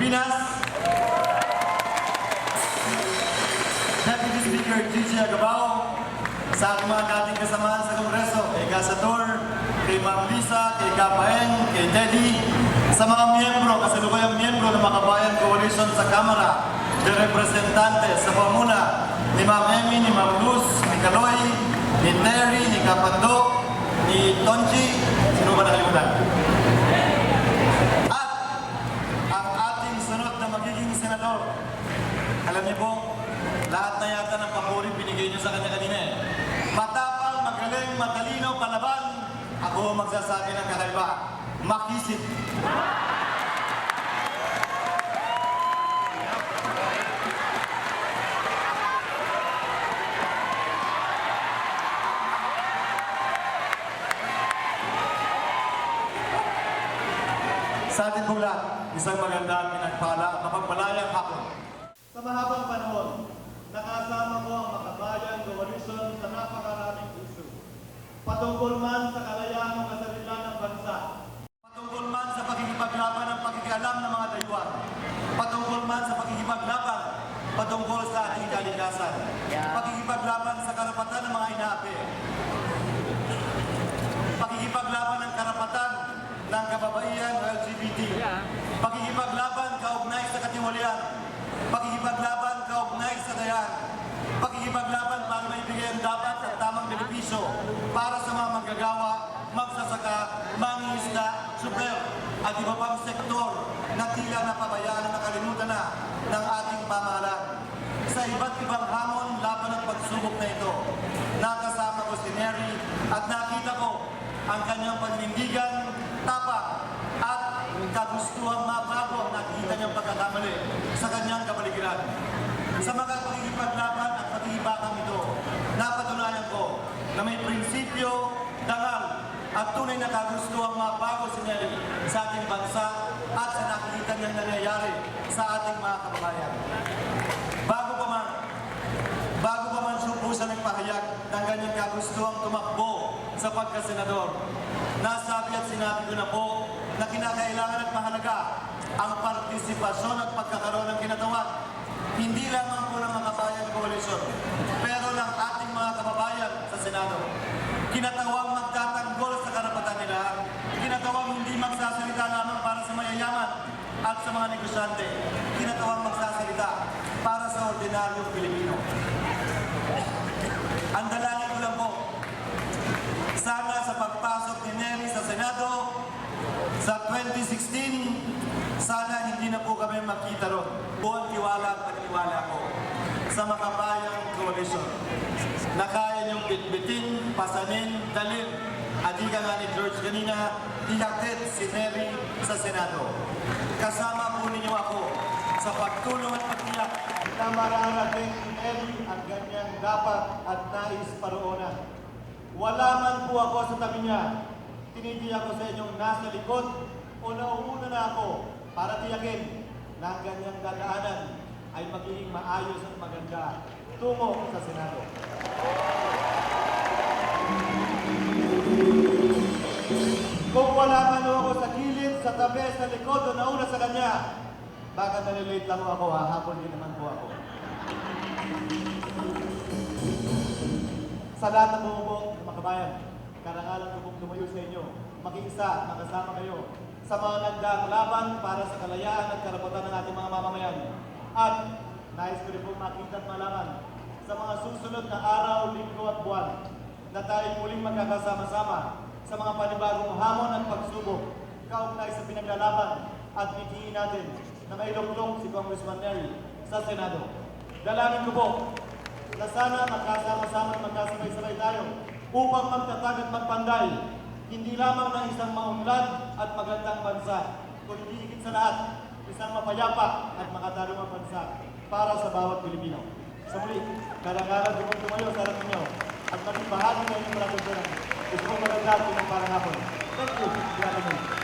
Pilipinas, Deputy Speaker Gigi Agabao, sa aking mga dating kasamahan sa Kongreso, kay Gasator, kay Ma'am Lisa, kay Kapaeng, kay Teddy, sa mga miyembro, kasalukuyang miyembro ng Makabayan Coalition sa Kamara, de representante sa pamuna ni Ma'am Emmy, ni Ma'am Luz, ni Kaloy, ni Terry, ni Kapando, ni Tonji, sino ba nakalimutan? At ang ating sunod na magiging senador, alam niyo po, lahat na yata ng papuri binigay niyo sa kanya kanina eh. Matapang, magaling, matalino, palaban, ako magsasabi ng kakaiba, makisip. Sa atin pong lahat, isang magandang pinagpala at mapagpalayang hapon. Sa mahabang panahon, nakasama ko ang Makabayan Coalition sa napakaraming isyu. Patungkol man sa kalayaan o kasarilan ng bansa, patungkol man sa pagkikipaglaban ng pagkikialam ng mga dayuhan, patungkol man sa pagkikipaglaban patungkol sa ating kalikasan, pagkikipaglaban sa karapatan ng mga inaapi, pagkikipaglaban ng karapatan ng kababaihan o LGBT, pagkikipaglaban kaugnay sa katiwalian, pagkikipaglaban kaugnay sa dayan, pagkikipaglaban para maibigay ang dapat at tamang benepisyo para sa mga manggagawa, magsasaka, mangingisda, super, at iba pang sektor na tila napabayaan na nakalimutan na ng ating pamahalaan. Sa iba't ibang hamon laban ng pagsubok na ito, nakasama ko si Neri at nakita ko ang kanyang paninindigan, tapak at kagustuhang mabago ang nakita niyang pagkakamali sa kanyang kapaligiran. Sa mga pagkikipaglaban at pagkikibakang ito, napatunayan ko na may prinsipyo, dangal at tunay na kagustuhang mabago si Nelly sa ating bansa at sa nakikita niyang nangyayari sa ating mga kababayan. Bago pa man supusan ng pahayag ng kanyang kagustuhang tumakbo sa pagkasenador, nasabi at sinabi ko na po na kinakailangan at mahalaga ang partisipasyon at pagkakaroon ng kinatawan, hindi lamang po ng Makabayan Coalition, pero ng ating mga kababayan sa Senado. Kinatawang magtatanggol sa karapatan nila, kinatawang hindi magsasalita lamang para sa mayayaman at sa mga negosyante, kinatawang magsasalita para sa ordinaryong Pilipino. Ang dalangin ko lang po, sana sa pagpasok ni Neri sa Senado sa 2016, sana hindi na po kami makita ron. Buong tiwala at pagtiwala ko sa Makabayan Coalition na kaya niyong bitbitin, pasanin, dalhin at ika nga ni George kanina, ihatid si Neri sa Senado. Kasama po ninyo ako sa pagtulong at pagtiyak na mararating ni Neri ang ganyang dapat at nais paroonan. Wala man po ako sa tabi niya, tinitiyak ko sa inyong nasa likod o nauuna na ako para tiyakin na ang ganyang dadaanan ay magiging maayos at maganda tungo sa Senado. Kung wala man ako sa gilid, sa tabi, sa likod o nauna sa kanya, baka nalilate lang ako, hahapon din naman po ako. Sa lahat ng bumubok ng Makabayan, karangalan ko pong lumayo sa inyo, makiisa, makasama kayo sa mga nagdaang laban para sa kalayaan at karapatan ng ating mga mamamayan. At nais ko rin pong makita at malaman sa mga susunod na araw, linggo at buwan na tayo muling magkakasama-sama sa mga panibagong hamon at pagsubok kaugnay sa pinaglalaban at bitihin natin na mailuklong si Congressman Neri sa Senado. Dalangin ko po na sana magkasama-sama at magkasabay-sabay tayo upang magtatag at magpanday hindi lamang ng isang maunlad at magandang bansa, kundi higit sa lahat, isang mapayapa at makatarungang bansa para sa bawat Pilipino. Sa muli, karangalan ko pong tumayo sa harap ninyo at maging bahagi ng inyong palatuntunan. Gusto kong magandang pinang parang hapon. Thank you.